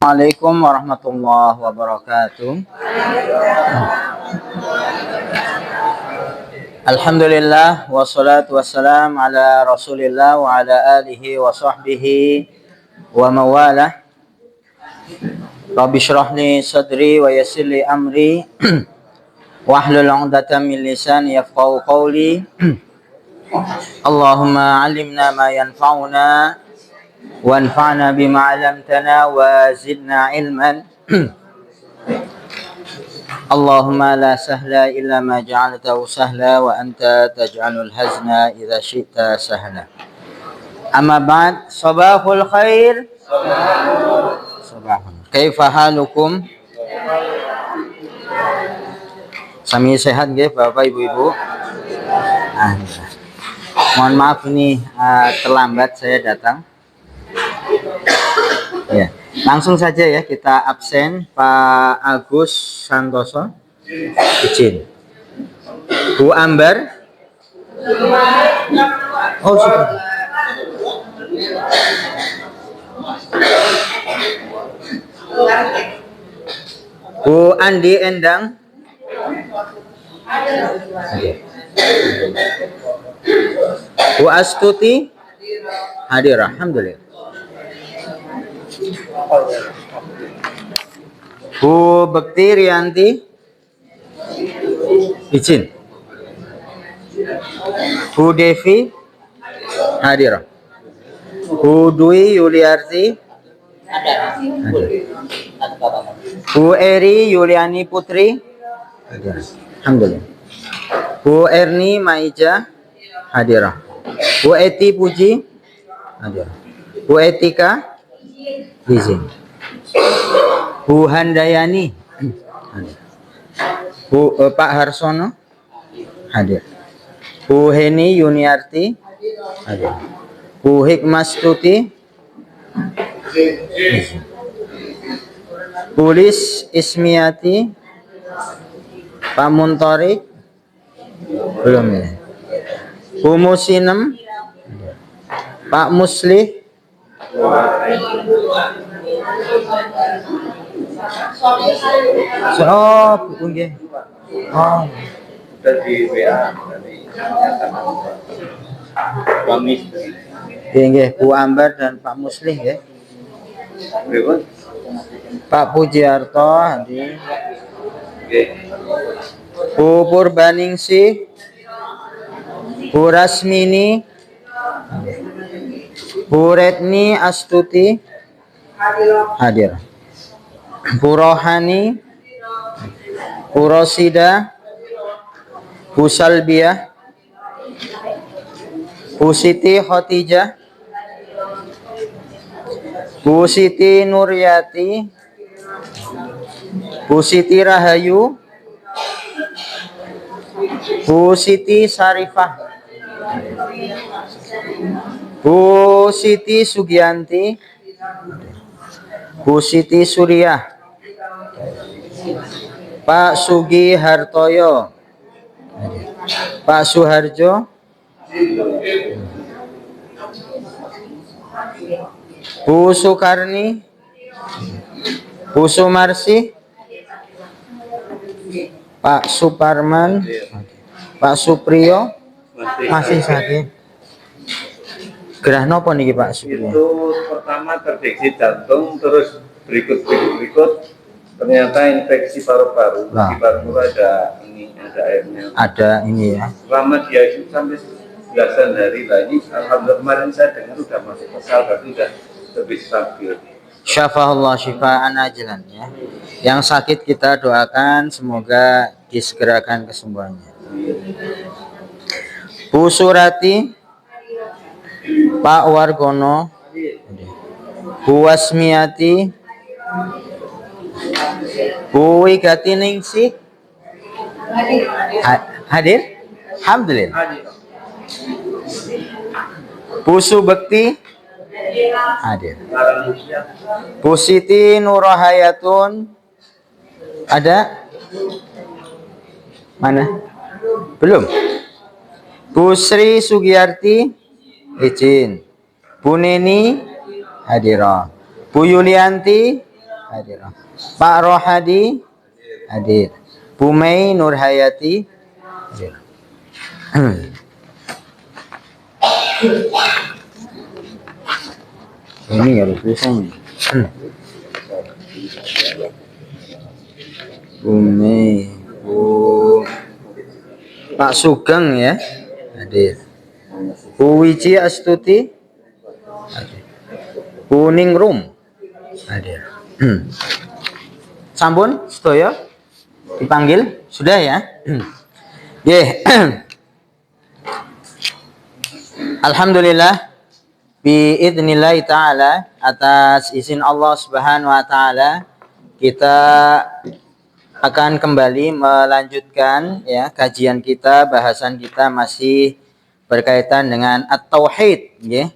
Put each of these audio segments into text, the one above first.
Assalamualaikum warahmatullahi wabarakatuh. Alhamdulillah wassalatu wassalam ala Rasulillah wa ala alihi wa sahbihi wa mawalah. Rabbi shrah li sadri wa yassir li amri wahlul 'uqdatam min lisani yafqahu qawli. Allahumma 'allimna ma yanfa'una wanfa'na bima 'allamtana wa zidna ilman. Allahumma la sahla illa ma ja'altahu sahla wa anta taj'alul hazna idza syi'ta sahla. Amma ba'd, sabahul khair. Sabahun. Kaifa halukum? Sami sehat nggih Bapak Ibu-ibu? Mohon maaf ini terlambat saya datang. Ya. Langsung saja ya kita absen Pak Agus Santoso izin. Bu Ambar. Oh sudah. Bu Andi Endang. Bu Astuti hadir, alhamdulillah. Bu Bekti Rianti izin. Bu Devi hadir. Bu Dwi Yuliarti hadir. Bu Eri Yuliani Putri hadir, alhamdulillah. Bu Erni Maija hadir. Bu Eti Puji hadir. Bu Etika izin. Bu Handayani hadir. Pak Harsono hadir. Bu Heni Yuniarti hadir. Bu Hikmastuti izin. Bu Lis Ismiati. Pak Muntorik belum ya. Bu Musinem. Pak Muslih. Oh, nggih. Oh. Dari WA dari kami. Nggih, Bu Ambar dan Pak Muslih nggih. Pak Pujiarto hadir. Bu Purbaningsih. Bu Rasmini. Bu Retni Astuti hadir. Bu Rohani. Bu Rosida. Bu Salbiah. Bu Siti Khotijah. Bu Siti Nuryati. Bu Siti Rahayu. Bu Siti Sarifah. Bu Siti Sugianti. Bu Siti Suriah. Pak Sugi Hartoyo. Pak Suharjo. Bu Sukarni. Bu Sumarsi. Pak Suparman. Pak Supriyo masih sakit. Gerah nopo niki Pak Supriyo? Itu pertama terdeteksi jantung, terus berikut ternyata infeksi paru-paru. Di paru-paru ada airnya. Ada ini ya. Selama dia itu sampai belasan hari lah ini, alhamdulillah kemarin saya dengar sudah masuk ke sel, tapi sudah lebih stabil. Syafahullah syifaan ajilan ya. Yang sakit kita doakan semoga disegerakan kesembuhannya. Bu Surati. Pak Wargono. Bu Wasmiati. Bu Wigati Ningsih hadir? Alhamdulillah. Bu Subekti hadir. Bu Siti Nurahayatun ada? Mana? Belum. Bu Sri Sugiyarti izin. Bu Neni hadirah. Bu Yulianti Hadir. Pak Rohadi hadir. Bu Mei Nurhayati hadir. Ini ya tulisannya. Bu Mei, Pak Sugeng ya hadir. Bu Wiji Astuti hadir. Bu Ningrum hadir. Sampun sedaya dipanggil sudah ya. Nggih. Alhamdulillah biidznillah taala, atas izin Allah Subhanahu wa taala kita akan kembali melanjutkan ya kajian kita, bahasan kita masih berkaitan dengan at-tauhid ya.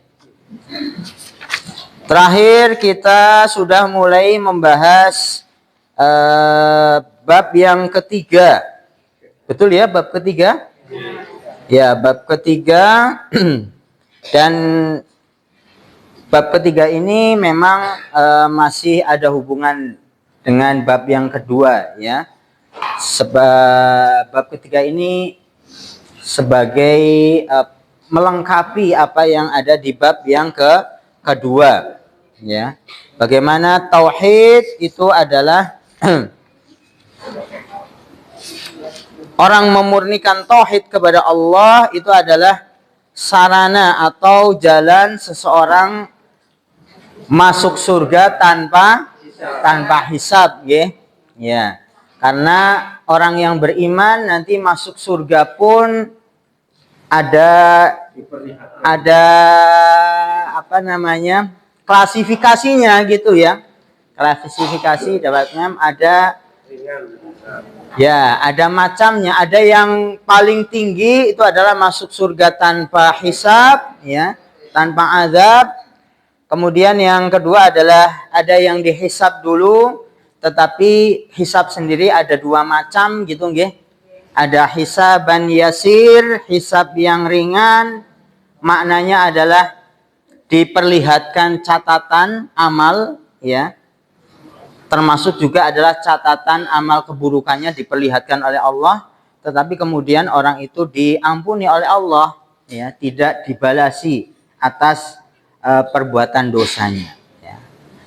Terakhir kita sudah mulai membahas bab yang ketiga. Betul ya, bab ketiga? Ya, bab ketiga. Dan bab ketiga ini memang masih ada hubungan dengan bab yang kedua ya. Sebab bab ketiga ini sebagai melengkapi apa yang ada di bab yang kedua ya. Bagaimana tauhid itu adalah orang memurnikan tauhid kepada Allah itu adalah sarana atau jalan seseorang masuk surga tanpa hisab ya. Ya. Karena orang yang beriman nanti masuk surga pun ada apa namanya? Klasifikasinya gitu ya. Klasifikasi dapatnya ada ya, ada macamnya. Ada yang paling tinggi itu adalah masuk surga tanpa hisab ya, tanpa azab. Kemudian yang kedua adalah ada yang dihisab dulu, tetapi hisab sendiri ada dua macam gitu nggih. Ada hisaban yasir, hisab yang ringan, maknanya adalah diperlihatkan catatan amal ya. Termasuk juga adalah catatan amal keburukannya diperlihatkan oleh Allah, tetapi kemudian orang itu diampuni oleh Allah ya, tidak dibalasi atas perbuatan dosanya ya.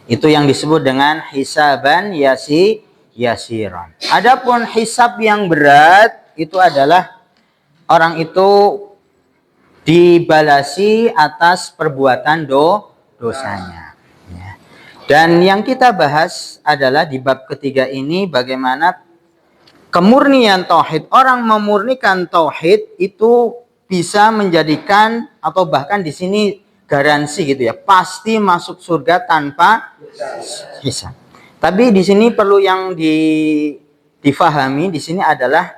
Itu yang disebut dengan hisaban yasiron. Adapun hisab yang berat itu adalah orang itu dibalasi atas perbuatan dosanya ya. Dan yang kita bahas adalah di bab ketiga ini bagaimana kemurnian tauhid. Orang memurnikan tauhid itu bisa menjadikan atau bahkan di sini garansi gitu ya, pasti masuk surga tanpa hisab. Tapi di sini perlu yang difahami di sini adalah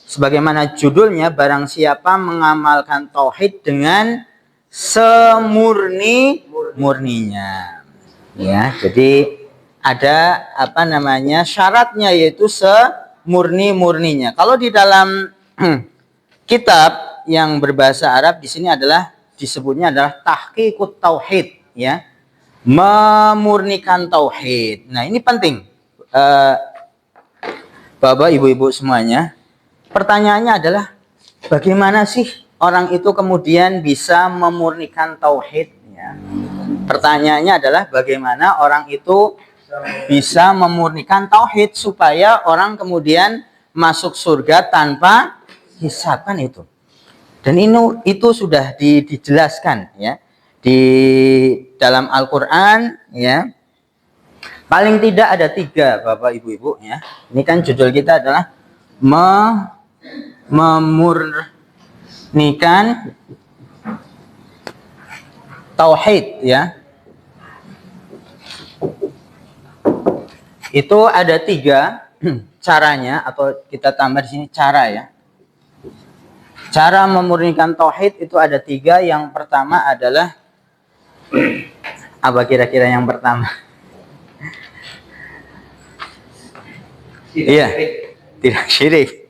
sebagaimana judulnya, barang siapa mengamalkan tauhid dengan semurni-murninya. Ya, jadi ada apa namanya? Syaratnya yaitu semurni-murninya. Kalau di dalam kitab yang berbahasa Arab di sini adalah disebutnya adalah tahqiqut tauhid ya. Memurnikan tauhid. Nah, ini penting. Bapak, Ibu-ibu semuanya. Pertanyaannya adalah bagaimana sih orang itu kemudian bisa memurnikan tauhid ya? Pertanyaannya adalah bagaimana orang itu bisa memurnikan tauhid supaya orang kemudian masuk surga tanpa hisab kan itu. Dan itu sudah dijelaskan ya di dalam Al-Qur'an ya. Paling tidak ada 3 Bapak Ibu-ibu ya. Ini kan judul kita adalah memurnikan tauhid ya. Itu ada 3 caranya, atau kita tambah di sini cara ya. Cara memurnikan tauhid itu ada 3. Yang pertama adalah apa kira-kira yang pertama? Iya, tidak syirik.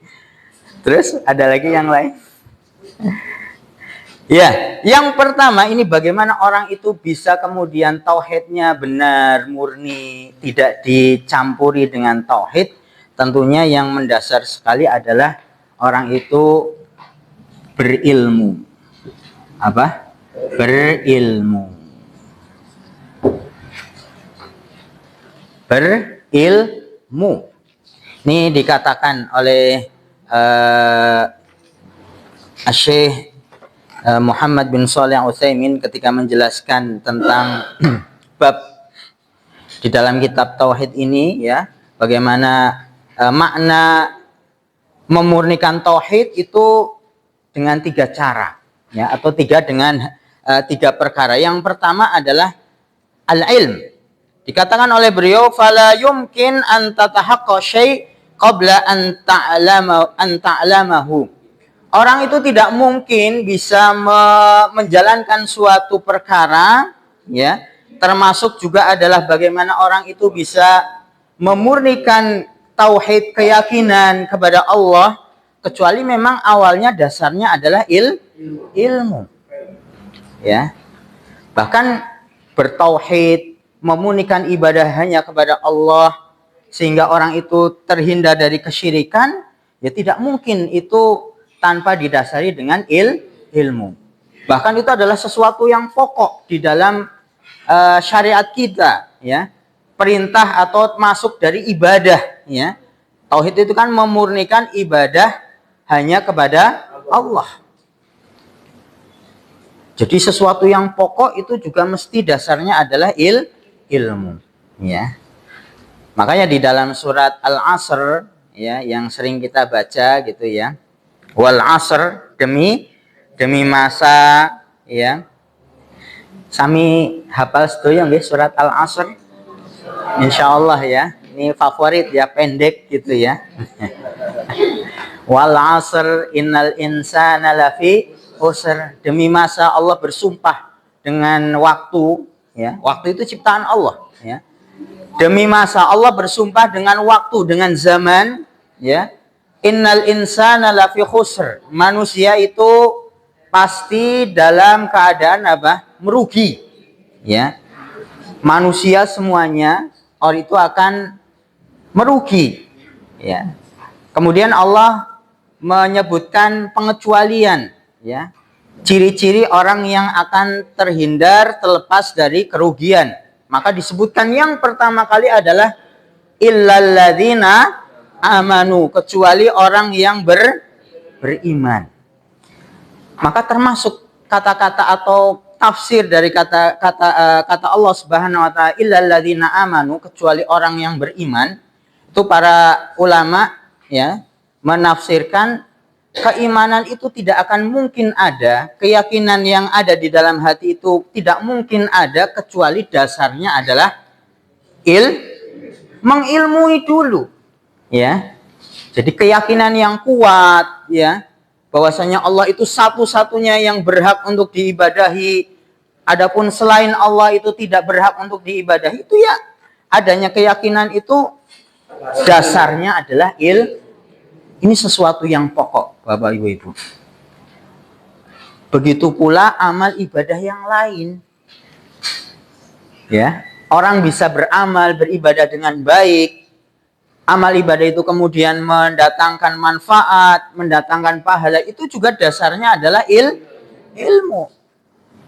Terus ada lagi yang lain? Ya, yang pertama ini bagaimana orang itu bisa kemudian tauhidnya benar, murni, tidak dicampuri dengan tauhid. Tentunya yang mendasar sekali adalah orang itu berilmu. Apa? Berilmu. Berilmu. Ini dikatakan oleh Syekh Muhammad bin Shalih Al-Utsaimin ketika menjelaskan tentang bab di dalam kitab tauhid ini, ya, bagaimana makna memurnikan tauhid itu dengan 3 cara, ya, atau dengan 3 perkara. Yang pertama adalah al-ilm. Dikatakan oleh beliau, fala yumkin an tatahaqqa syai' qabla an ta'lamahu. Orang itu tidak mungkin bisa menjalankan suatu perkara, ya, termasuk juga adalah bagaimana orang itu bisa memurnikan tauhid, keyakinan kepada Allah, kecuali memang awalnya dasarnya adalah ilmu. Ya. Bahkan bertauhid, memurnikan ibadah hanya kepada Allah sehingga orang itu terhindar dari kesyirikan, ya tidak mungkin itu tanpa didasari dengan ilmu. Bahkan itu adalah sesuatu yang pokok di dalam syariat kita, ya. Perintah atau masuk dari ibadah, ya. Tauhid itu kan memurnikan ibadah hanya kepada Allah. Jadi sesuatu yang pokok itu juga mesti dasarnya adalah ilmu, ya. Makanya di dalam surat Al-Asr, ya, yang sering kita baca gitu, ya. Wal asr, demi masa, ya. Sami hafal sedaya nggih surat Al-Asr? Insyaallah, ya. Ini favorit, ya, pendek gitu, ya. Wal asr innal insana lafi khusr. Demi masa, Allah bersumpah dengan waktu, ya. Waktu itu ciptaan Allah, ya. Demi masa, Allah bersumpah dengan waktu, dengan zaman, ya. Innal insana lafi khusr. Manusia itu pasti dalam keadaan apa? Merugi. Ya. Manusia semuanya orang itu akan merugi. Ya. Kemudian Allah menyebutkan pengecualian, ya. Ciri-ciri orang yang akan terhindar terlepas dari kerugian. Maka disebutkan yang pertama kali adalah illalladzina amanu, kecuali orang yang beriman. Maka termasuk kata-kata atau tafsir dari kata Allah Subhanahu wa taala illalladzina amanu, kecuali orang yang beriman. Itu para ulama, ya, menafsirkan keimanan itu tidak akan mungkin ada, keyakinan yang ada di dalam hati itu tidak mungkin ada kecuali dasarnya adalah mengilmui dulu. Ya, jadi keyakinan yang kuat, ya, bahwasanya Allah itu satu-satunya yang berhak untuk diibadahi. Adapun selain Allah itu tidak berhak untuk diibadahi. Itu, ya, adanya keyakinan itu dasarnya adalah ini sesuatu yang pokok, Bapak Ibu Ibu. Begitu pula amal ibadah yang lain. Ya, orang bisa beramal, beribadah dengan baik. Amal ibadah itu kemudian mendatangkan manfaat, mendatangkan pahala, itu juga dasarnya adalah ilmu.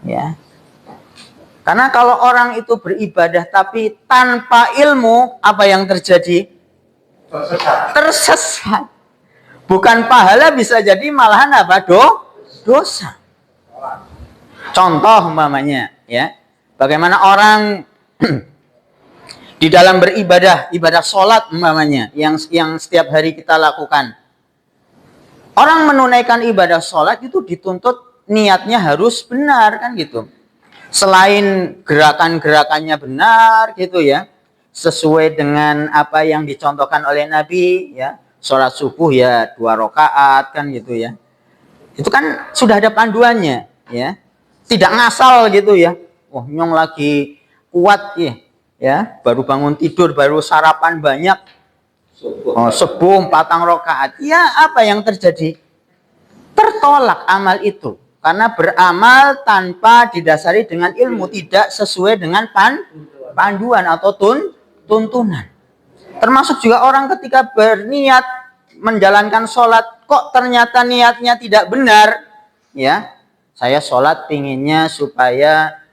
Ya. Karena kalau orang itu beribadah tapi tanpa ilmu, apa yang terjadi? Tersesat. Bukan pahala, bisa jadi malahan apa? Dosa. Contoh umpamanya, ya. Bagaimana orang di dalam beribadah, ibadah sholat umpamanya, yang setiap hari kita lakukan. Orang menunaikan ibadah sholat itu dituntut niatnya harus benar, kan gitu. Selain gerakan-gerakannya benar gitu, ya, sesuai dengan apa yang dicontohkan oleh Nabi, ya. Sholat subuh, ya, 2 rakaat, kan gitu, ya. Itu kan sudah ada panduannya, ya. Tidak ngasal gitu, ya. Oh, nyong lagi kuat, ya, baru bangun tidur, baru sarapan banyak, subuh 4 rakaat. Ya, apa yang terjadi? Tertolak amal itu. Karena beramal tanpa didasari dengan ilmu tidak sesuai dengan panduan atau tuntunan. Termasuk juga orang ketika berniat menjalankan sholat, kok ternyata niatnya tidak benar, ya. Saya sholat pinginnya supaya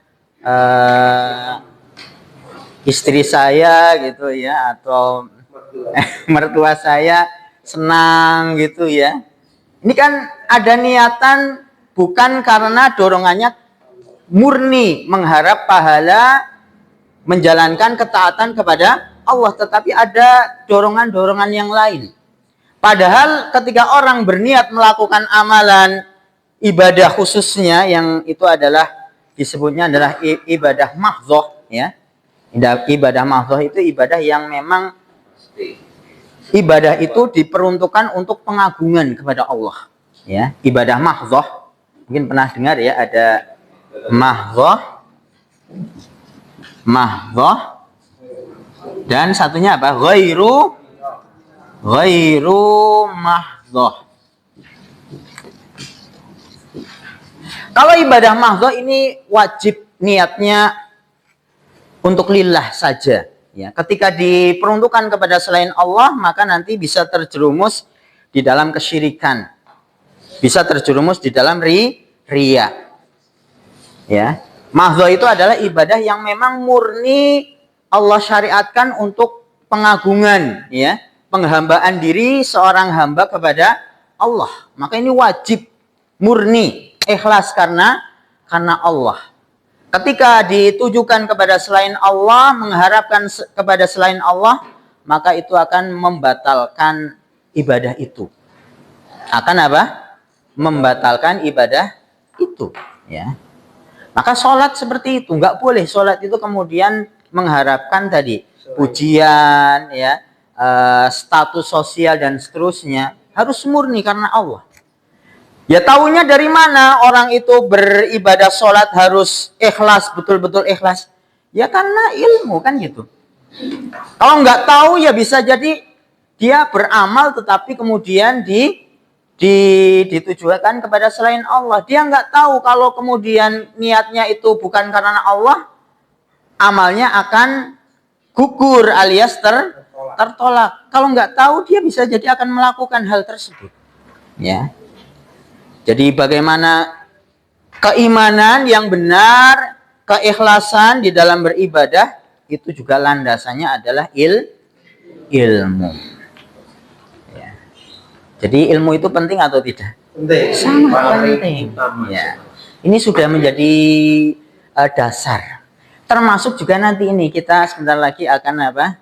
istri saya gitu ya, atau mertua saya senang gitu ya. Ini kan ada niatan bukan karena dorongannya murni mengharap pahala menjalankan ketaatan kepada Allah, tetapi ada dorongan-dorongan yang lain. Padahal ketika orang berniat melakukan amalan ibadah khususnya yang itu adalah disebutnya adalah ibadah mahdhah ya. Ibadah mahdhah itu ibadah yang memang ibadah itu diperuntukkan untuk pengagungan kepada Allah ya. Ibadah mahdhah mungkin pernah dengar ya, ada mahdhah dan satunya apa? Ghairu mahdhah. Kalau ibadah mahdhah ini wajib niatnya untuk lillah saja ya. Ketika diperuntukkan kepada selain Allah, maka nanti bisa terjerumus di dalam kesyirikan. Bisa terjerumus di dalam riya. Ya. Mahdhah itu adalah ibadah yang memang murni Allah syariatkan untuk pengagungan ya, penghambaan diri seorang hamba kepada Allah. Maka ini wajib murni, ikhlas karena Allah. Ketika ditujukan kepada selain Allah, mengharapkan kepada selain Allah, maka itu akan membatalkan ibadah itu. Akan apa? Membatalkan ibadah itu ya. Maka sholat seperti itu, nggak boleh sholat itu kemudian mengharapkan tadi pujian, ya, status sosial dan seterusnya. Harus murni karena Allah. Ya tahunya dari mana orang itu beribadah sholat harus ikhlas, betul-betul ikhlas? Ya karena ilmu kan gitu. Kalau nggak tahu ya bisa jadi dia beramal tetapi kemudian ditujukan kepada selain Allah. Dia nggak tahu kalau kemudian niatnya itu bukan karena Allah, amalnya akan gugur alias tertolak. Kalau nggak tahu dia bisa jadi akan melakukan hal tersebut. Ya. Jadi bagaimana keimanan yang benar, keikhlasan di dalam beribadah itu juga landasannya adalah ilmu. Jadi ilmu itu penting atau tidak? Penting. Sangat penting. Ya. Ini sudah menjadi dasar. Termasuk juga nanti ini kita sebentar lagi akan apa?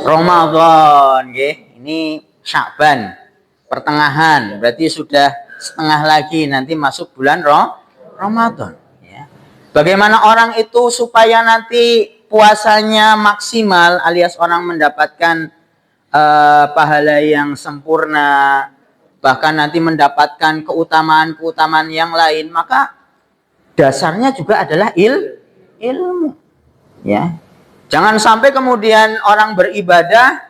Ramadan, nggih. Ini Sya'ban, pertengahan. Berarti sudah setengah lagi nanti masuk bulan Ramadan. Ya. Bagaimana orang itu supaya nanti puasanya maksimal alias orang mendapatkan pahala yang sempurna, bahkan nanti mendapatkan keutamaan-keutamaan yang lain, maka dasarnya juga adalah ilmu. Ya. Jangan sampai kemudian orang beribadah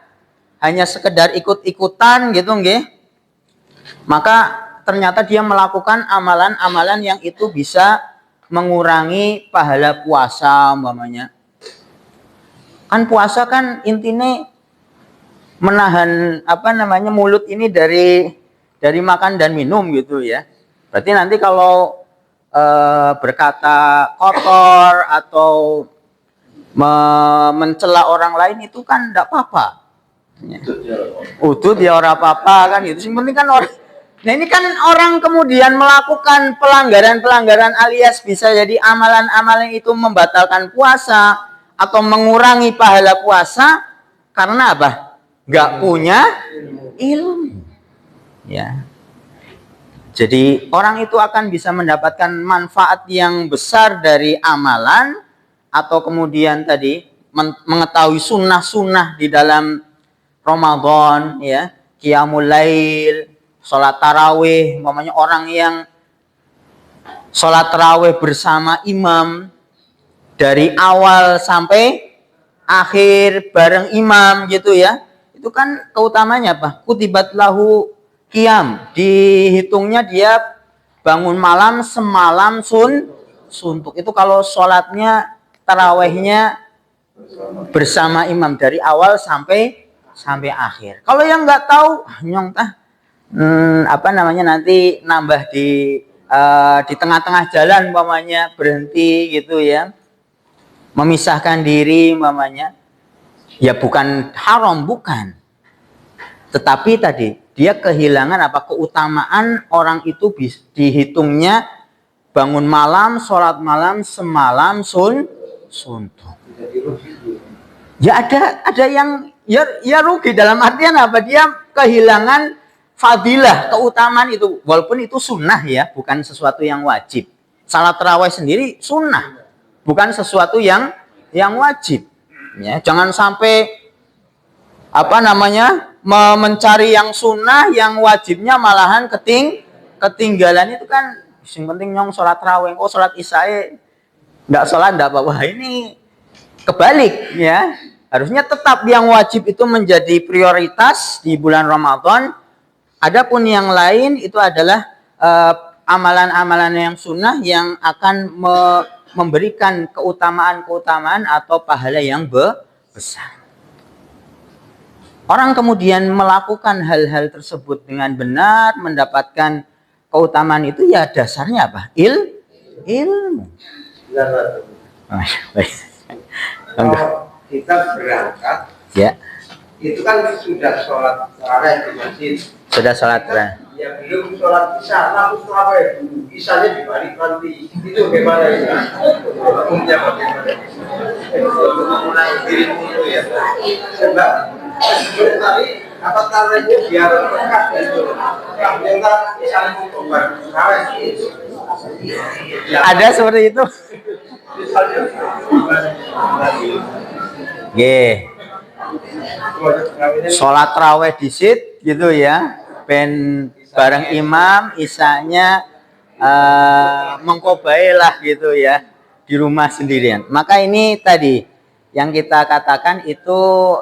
hanya sekedar ikut-ikutan gitu nggih. Maka ternyata dia melakukan amalan-amalan yang itu bisa mengurangi pahala puasa umpamanya. Kan puasa kan intinya menahan mulut ini dari makan dan minum gitu ya. Berarti nanti kalau berkata kotor atau mencela orang lain itu kan tidak apa-apa. Udut ya orang apa-apa kan gitu. Yang penting kan orang. Nah ini kan orang kemudian melakukan pelanggaran-pelanggaran alias bisa jadi amalan-amalan itu membatalkan puasa atau mengurangi pahala puasa karena apa? Nggak punya ilmu. Ya. Jadi orang itu akan bisa mendapatkan manfaat yang besar dari amalan atau kemudian tadi mengetahui sunnah-sunnah di dalam Ramadan, ya, qiyamul lail, sholat tarawih, umpamanya orang yang sholat tarawih bersama imam dari awal sampai akhir bareng imam gitu ya. Itu kan keutamanya apa? Kutibat lahu qiyam, dihitungnya dia bangun malam semalam suntuk. Itu kalau sholatnya tarawehnya bersama imam dari awal sampai akhir. Kalau yang nggak tahu, nyong nanti nambah di tengah-tengah jalan umpamanya berhenti gitu ya, memisahkan diri umpamanya, ya bukan haram, bukan, tetapi tadi dia kehilangan keutamaan orang itu dihitungnya bangun malam, sholat malam semalam suntuk. Ya ada yang ya rugi, dalam artian apa, dia kehilangan fadilah, keutamaan itu, walaupun itu sunnah ya, bukan sesuatu yang wajib. Salat tarawih sendiri sunnah, bukan sesuatu yang wajib. Ya, jangan sampai mencari yang sunnah, yang wajibnya malahan ketinggalan. Itu kan yang penting nyong sholat tarawih, sholat isya nggak sholat nggak apa-apa. Ini kebalik ya, harusnya tetap yang wajib itu menjadi prioritas di bulan Ramadan. Adapun yang lain itu adalah amalan-amalan yang sunnah yang akan memberikan keutamaan atau pahala yang besar. Orang kemudian melakukan hal-hal tersebut dengan benar, mendapatkan keutamaan itu, ya dasarnya apa? Ilmu. Kalau kita berangkat, ya, itu kan sudah sholat tarawih di masjid. Sudah sholat tarawih. Ya belum sholat isya, lalu tarawih dulu. Isyanya dibalik nanti. Itu bagaimana ini? Hukumnya bagaimana? Mulai dirimu itu ya. Sebab tadi apa tarawihnya biar lekas itu. Yang kita isyanya untuk tarawih. Ada seperti itu. Sholat tarawih disit gitu ya, ben bareng imam, isanya mengkobailah gitu ya di rumah sendirian. Maka ini tadi yang kita katakan itu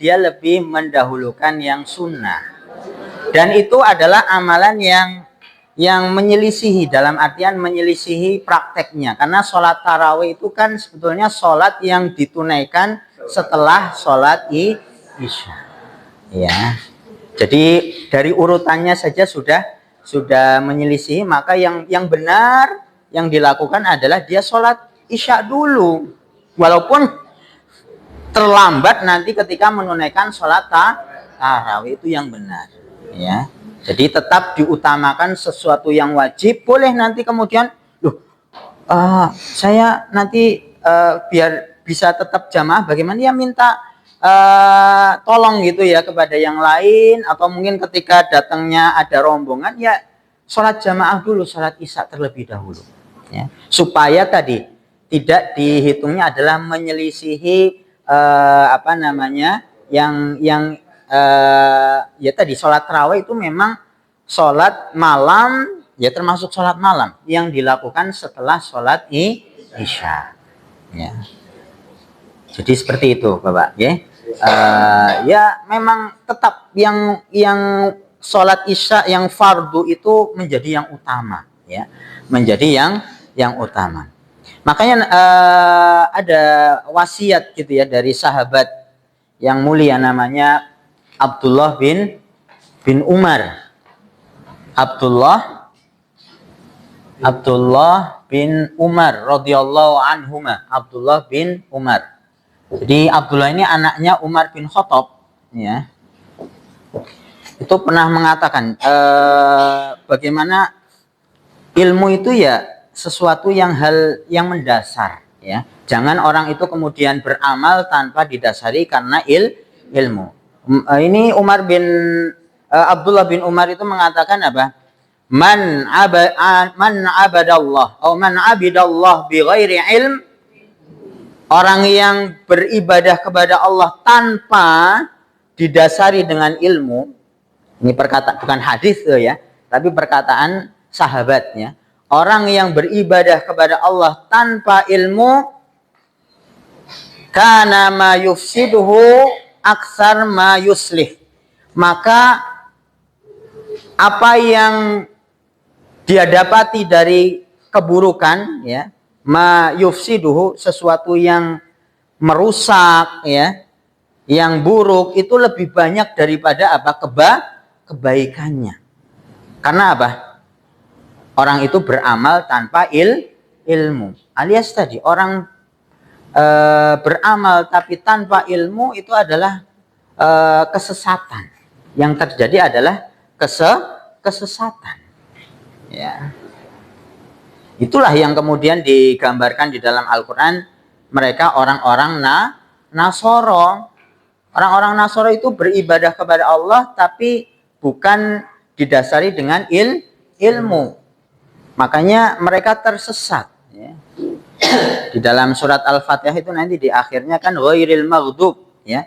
dia lebih mendahulukan yang sunnah, dan itu adalah amalan yang menyelisihi, dalam artian menyelisihi prakteknya, karena sholat tarawih itu kan sebetulnya sholat yang ditunaikan setelah sholat isya ya. Jadi dari urutannya saja sudah menyelisihi. Maka yang benar yang dilakukan adalah dia sholat isya dulu, walaupun terlambat nanti ketika menunaikan sholat tarawih, itu yang benar ya. Jadi tetap diutamakan sesuatu yang wajib. Boleh nanti kemudian, saya nanti biar bisa tetap jamaah, bagaimana ya, minta tolong gitu ya kepada yang lain, atau mungkin ketika datangnya ada rombongan, ya sholat jamaah dulu, sholat isya terlebih dahulu ya, supaya tadi tidak dihitungnya adalah menyelisihi ya tadi sholat tarawih itu memang sholat malam ya, termasuk sholat malam yang dilakukan setelah sholat isya ya. Jadi seperti itu Bapak ya. Ya memang tetap yang sholat isya yang fardu itu menjadi yang utama ya, menjadi yang utama. Makanya ada wasiat gitu ya dari sahabat yang mulia namanya Abdullah bin Umar. Abdullah bin Umar radhiyallahu anhuma. Abdullah bin Umar. Jadi Abdullah ini anaknya Umar bin Khattab ya. Itu pernah mengatakan bagaimana ilmu itu ya sesuatu yang mendasar ya. Jangan orang itu kemudian beramal tanpa didasari karena ilmu. Ini Abdullah bin Umar itu mengatakan apa? Man abadallah atau man abidallah bi ghairi ilm, orang yang beribadah kepada Allah tanpa didasari dengan ilmu. Ini perkataan, bukan hadis tuh ya, tapi perkataan sahabatnya. Orang yang beribadah kepada Allah tanpa ilmu, kana ma yufsiduhu aksar ma yuslih, maka apa yang dia dapati dari keburukan, ya, ma yufsiduhu, sesuatu yang merusak, ya, yang buruk itu lebih banyak daripada apa? Kebaikannya. Karena apa? Orang itu beramal tanpa ilmu. Alias tadi orang beramal tapi tanpa ilmu itu adalah kesesatan. Yang terjadi adalah kesesatan. Ya. Itulah yang kemudian digambarkan di dalam Al-Quran. Mereka orang-orang Nasoro. Orang-orang Nasoro itu beribadah kepada Allah tapi bukan didasari dengan ilmu. Makanya mereka tersesat. Ya. Di dalam surat Al-Fatihah itu nanti di akhirnya kan ghairil maghdub, ya.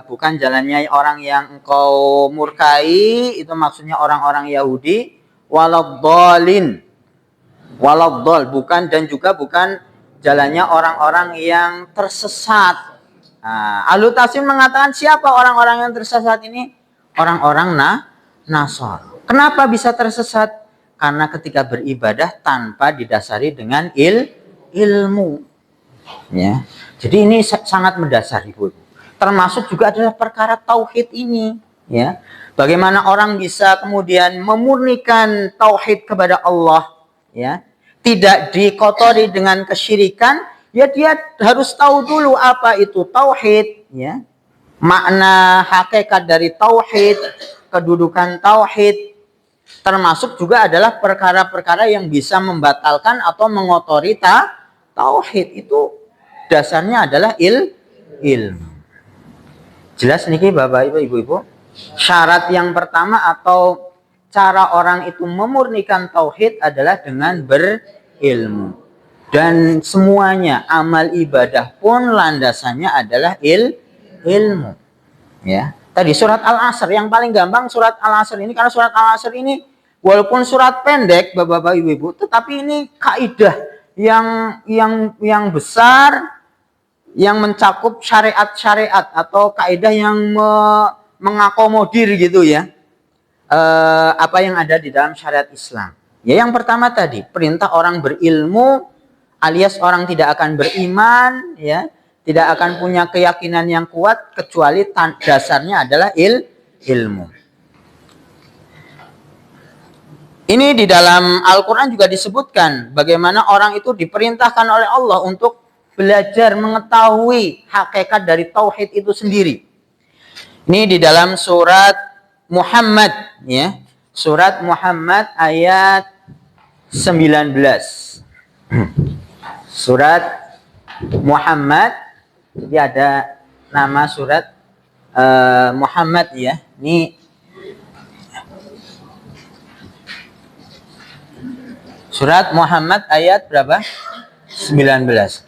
Bukan jalannya orang yang engkau murkai, itu maksudnya orang-orang Yahudi, waladdallin, bukan, dan juga bukan jalannya orang-orang yang tersesat. Ahlu tafsir mengatakan siapa orang-orang yang tersesat ini? Orang-orang Nasor. Kenapa bisa tersesat? Karena ketika beribadah tanpa didasari dengan ilmu. Ya. Jadi ini sangat mendasar, Ibu. Termasuk juga adalah perkara tauhid ini, ya. Bagaimana orang bisa kemudian memurnikan tauhid kepada Allah, ya. Tidak dikotori dengan kesyirikan, ya dia harus tahu dulu apa itu tauhid, ya. Makna hakikat dari tauhid, kedudukan tauhid, termasuk juga adalah perkara-perkara yang bisa membatalkan atau mengotori tauhid. Itu dasarnya adalah ilmu. Jelas niki Bapak Ibu, Ibu-ibu. Syarat yang pertama atau cara orang itu memurnikan tauhid adalah dengan berilmu. Dan semuanya amal ibadah pun landasannya adalah ilmu. Ya. Tadi surat Al-Asr yang paling gampang surat Al-Asr ini, karena surat Al-Asr ini walaupun surat pendek Bapak Ibu, tetapi ini kaidah yang besar, yang mencakup syariat-syariat atau kaidah yang mengakomodir gitu, ya, apa yang ada di dalam syariat Islam. Ya, yang pertama tadi perintah orang berilmu, alias orang tidak akan beriman, ya, tidak akan punya keyakinan yang kuat kecuali dasarnya adalah ilmu. Ini di dalam Al-Quran juga disebutkan bagaimana orang itu diperintahkan oleh Allah untuk belajar mengetahui hakikat dari tauhid itu sendiri. Ini di dalam surat Muhammad, ya. Surat Muhammad ayat 19. Surat Muhammad, jadi ada nama surat Muhammad, ya. Ini surat Muhammad ayat berapa? 19.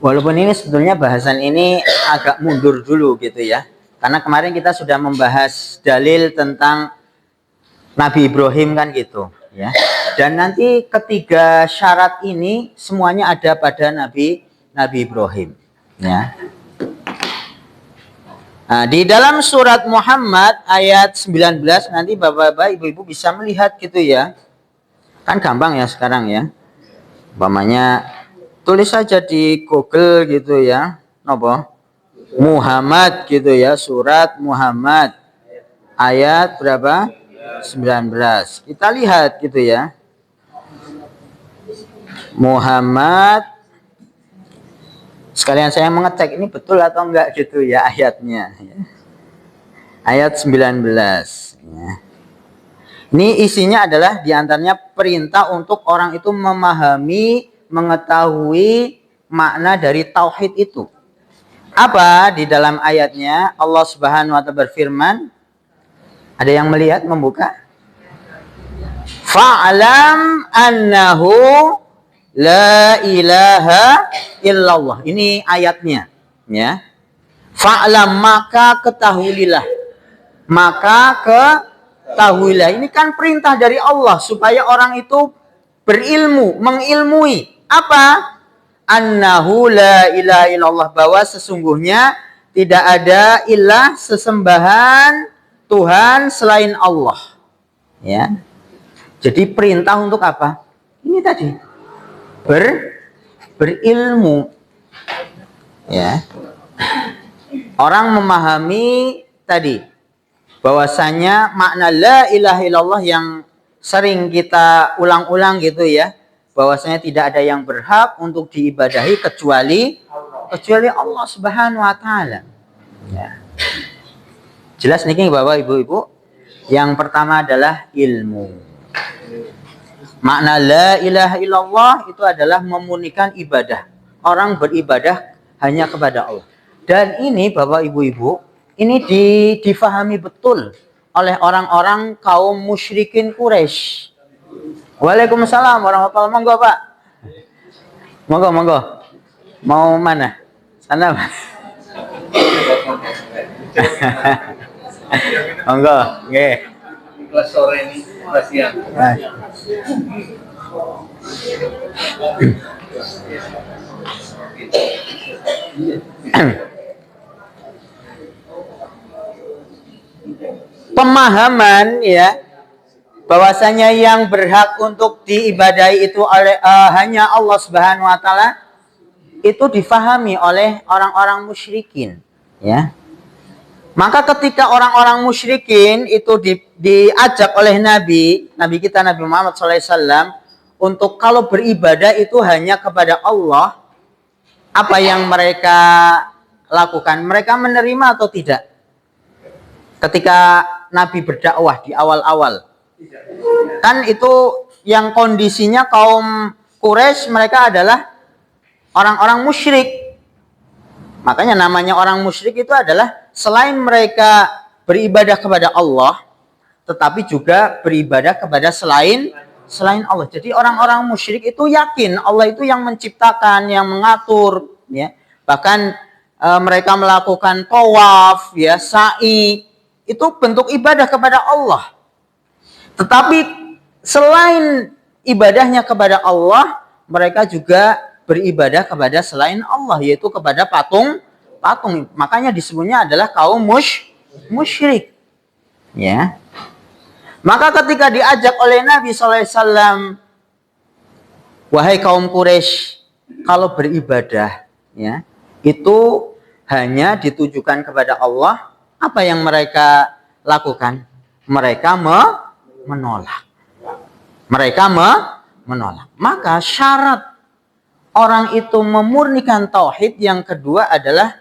Walaupun ini sebetulnya bahasan ini agak mundur dulu gitu, ya. Karena kemarin kita sudah membahas dalil tentang Nabi Ibrahim kan gitu, ya. Dan nanti ketiga syarat ini semuanya ada pada Nabi Ibrahim, ya. Nah, di dalam surat Muhammad ayat 19 nanti Bapak-bapak, Ibu-ibu bisa melihat gitu, ya. Kan gampang ya sekarang, ya. Umpamanya tulis saja di Google gitu, ya. Apa? Muhammad gitu, ya. Surat Muhammad ayat berapa? 19. Kita lihat gitu, ya. Muhammad. Sekalian saya mengecek ini betul atau enggak gitu, ya, ayatnya, ya. Ayat 19, ya. Ini isinya adalah diantaranya perintah untuk orang itu memahami, mengetahui makna dari tauhid itu. Apa di dalam ayatnya? Allah Subhanahu wa taala berfirman, ada yang melihat, membuka? Fa'lam annahu la ilaha illallah. Ini ayatnya, ya. Fa'lam, maka ketahuilah. Maka ketahuilah. Ini kan perintah dari Allah supaya orang itu berilmu, mengilmui. Apa? Annahu la ilaha illallah, bahwa sesungguhnya tidak ada ilah sesembahan Tuhan selain Allah. Ya. Jadi perintah untuk apa? Ini tadi. Berilmu. Ya. Orang memahami tadi bahwasanya makna la ilaha illallah yang sering kita ulang-ulang gitu ya, bahwasanya tidak ada yang berhak untuk diibadahi kecuali Allah Subhanahu wa taala. Ya. Jelas nih Bapak Ibu-ibu. Yang pertama adalah ilmu. Makna la ilaha illallah itu adalah memurnikan ibadah. Orang beribadah hanya kepada Allah. Dan ini Bapak Ibu-ibu, ini difahami betul oleh orang-orang kaum musyrikin Quraisy. Waalaikumsalam warahmatullahi wabarakatuh. Monggo Pak. Monggo. Mau mana? Sana Pak. Monggo, nggih. Kelas sore ini, kelas siang. Pemahaman ya bahwasanya yang berhak untuk diibadahi itu hanya Allah Subhanahu wa taala itu difahami oleh orang-orang musyrikin ya. Maka ketika orang-orang musyrikin itu diajak oleh Nabi kita Nabi Muhammad SAW untuk kalau beribadah itu hanya kepada Allah, apa yang mereka lakukan? Mereka menerima atau tidak? Ketika Nabi berdakwah di awal-awal, kan itu yang kondisinya kaum Quraisy mereka adalah orang-orang musyrik. Makanya namanya orang musyrik itu adalah selain mereka beribadah kepada Allah, tetapi juga beribadah kepada selain Allah. Jadi orang-orang musyrik itu yakin Allah itu yang menciptakan, yang mengatur, ya. Bahkan mereka melakukan tawaf, ya, sa'i, itu bentuk ibadah kepada Allah. Tetapi selain ibadahnya kepada Allah, mereka juga beribadah kepada selain Allah, yaitu kepada patung. Makanya disebutnya adalah kaum musyrik. Ya. Maka ketika diajak oleh Nabi SAW, wahai kaum Quraisy, kalau beribadah, ya, itu hanya ditujukan kepada Allah, apa yang mereka lakukan? Mereka menolak. Menolak. Maka syarat orang itu memurnikan tauhid yang kedua adalah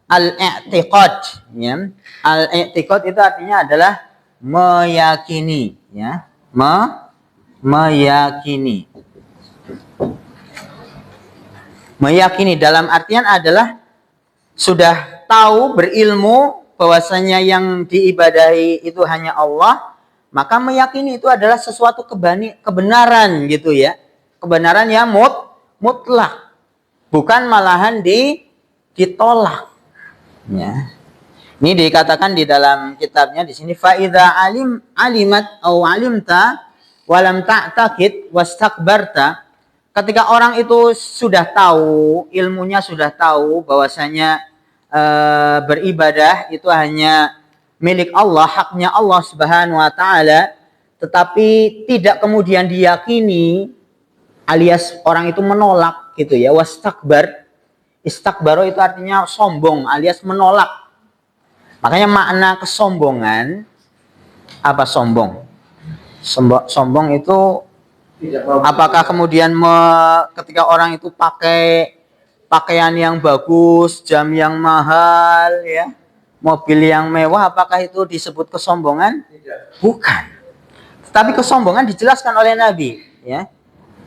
al-i'tiqad, ya. Al-i'tiqad itu artinya adalah meyakini, ya. Meyakini dalam artian adalah sudah tahu, berilmu bahwasanya yang diibadahi itu hanya Allah, maka meyakini itu adalah sesuatu kebenaran gitu ya. Kebenaran yang mutlak. Bukan malahan ditolak. Ya. Ini dikatakan di dalam kitabnya di sini fa idza alimat au alimta wa lam ta'taqid wastakbarta. Ketika orang itu sudah tahu, ilmunya sudah tahu bahwasanya beribadah itu hanya milik Allah, haknya Allah Subhanahu wa taala, tetapi tidak kemudian diyakini, alias orang itu menolak gitu ya, wastakbar. Istakbaro itu artinya sombong alias menolak. Makanya makna kesombongan apa sombong? Sombong itu apakah kemudian ketika orang itu pakai pakaian yang bagus, jam yang mahal, ya, mobil yang mewah, apakah itu disebut kesombongan? Bukan. Tetapi kesombongan dijelaskan oleh Nabi, ya.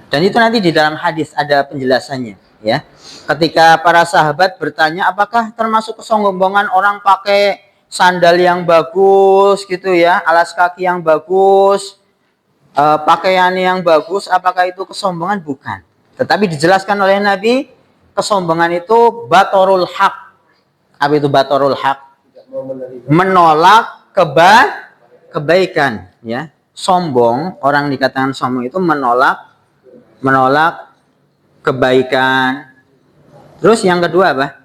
Dan itu nanti di dalam hadis ada penjelasannya, ya. Ketika para sahabat bertanya, apakah termasuk kesombongan orang pakai sandal yang bagus gitu ya, alas kaki yang bagus, pakaian yang bagus, apakah itu kesombongan? Bukan. Tetapi dijelaskan oleh Nabi, kesombongan itu batorul haq. Apa itu batorul haq? Menolak kebaikan, ya. Sombong, orang dikatakan sombong itu menolak kebaikan. Terus yang kedua apa?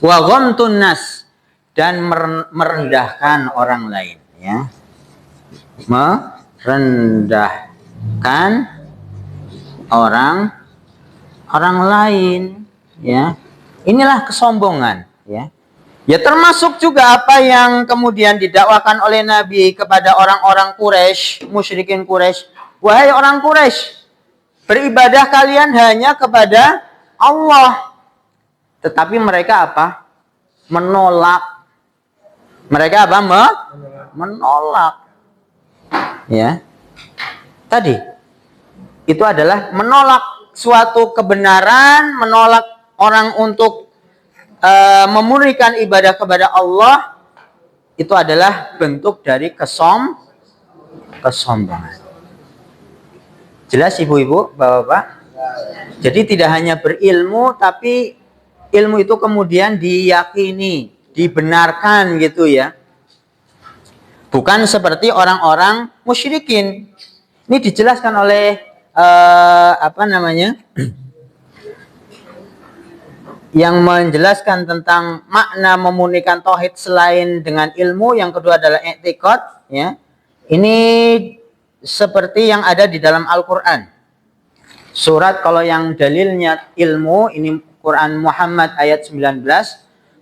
Wa ghamtun nas, dan merendahkan orang lain, ya. merendahkan orang lain, ya. Inilah kesombongan, ya. Ya termasuk juga apa yang kemudian didakwakan oleh Nabi kepada orang-orang Quraisy, musyrikin Quraisy. Wahai orang Quraisy, beribadah kalian hanya kepada Allah. Tetapi mereka apa? Menolak. Mereka apa? Menolak. Ya. Tadi itu adalah menolak suatu kebenaran, menolak orang untuk memurnikan ibadah kepada Allah. Itu adalah bentuk dari kesombongan. Jelas ibu-ibu, bapak-bapak? Jadi tidak hanya berilmu, tapi ilmu itu kemudian diyakini, dibenarkan gitu ya. Bukan seperti orang-orang musyrikin. Ini dijelaskan oleh yang menjelaskan tentang makna memurnikan tauhid selain dengan ilmu. Yang kedua adalah i'tiqad, ya. Ini seperti yang ada di dalam Al-Quran. Surat kalau yang dalilnya ilmu, ini Quran Muhammad ayat 19.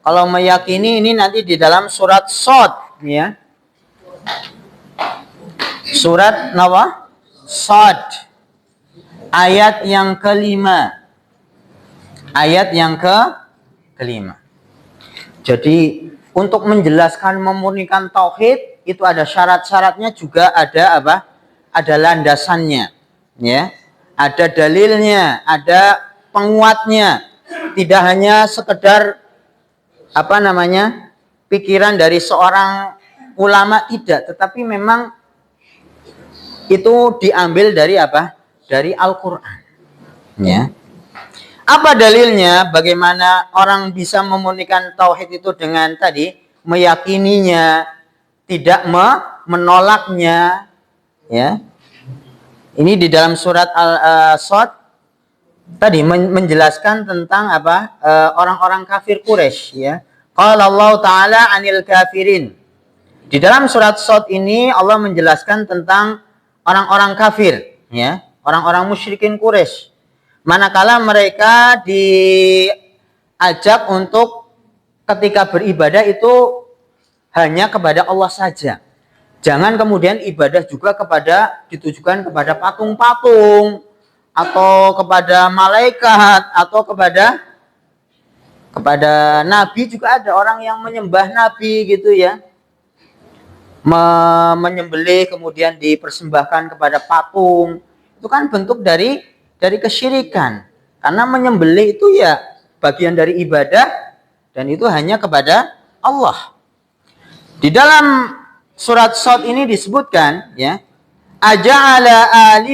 Kalau meyakini ini nanti di dalam surat Shad, ya. Surat Nawa Shad ayat yang kelima. Ayat yang kelima. Jadi untuk menjelaskan memurnikan tauhid itu ada syarat-syaratnya, juga ada apa? Ada landasannya, ya. Ada dalilnya, ada penguatnya. Tidak hanya sekedar pikiran dari seorang ulama, tidak, tetapi memang itu diambil dari apa? Dari Al-Qur'an. Ya. Apa dalilnya? Bagaimana orang bisa memurnikan tauhid itu dengan tadi meyakininya, tidak menolaknya, ya. Ini di dalam surat Al-Shad tadi menjelaskan tentang orang-orang kafir Quraisy, ya. Qala Allah Ta'ala 'anil kafirin. Di dalam surat Shad ini Allah menjelaskan tentang orang-orang kafir, ya, orang-orang musyrikin Quraisy. Manakala mereka diajak untuk ketika beribadah itu hanya kepada Allah saja. Jangan kemudian ibadah juga ditujukan kepada patung-patung atau kepada malaikat atau kepada nabi. Juga ada orang yang menyembah nabi gitu ya. Menyembelih kemudian dipersembahkan kepada patung. Itu kan bentuk dari kesyirikan. Karena menyembelih itu ya bagian dari ibadah dan itu hanya kepada Allah. Di dalam surat Shad ini disebutkan, ya, aja'alal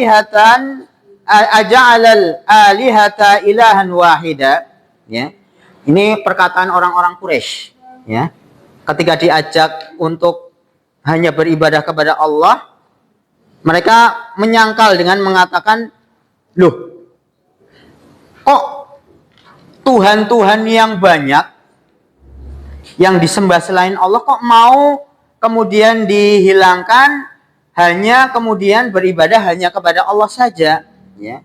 alihata ilahan wahida, ya. Ini perkataan orang-orang Quraisy, ya. Ketika diajak untuk hanya beribadah kepada Allah, mereka menyangkal dengan mengatakan, loh, kok Tuhan-Tuhan yang banyak yang disembah selain Allah kok mau kemudian dihilangkan, hanya kemudian beribadah hanya kepada Allah saja, ya.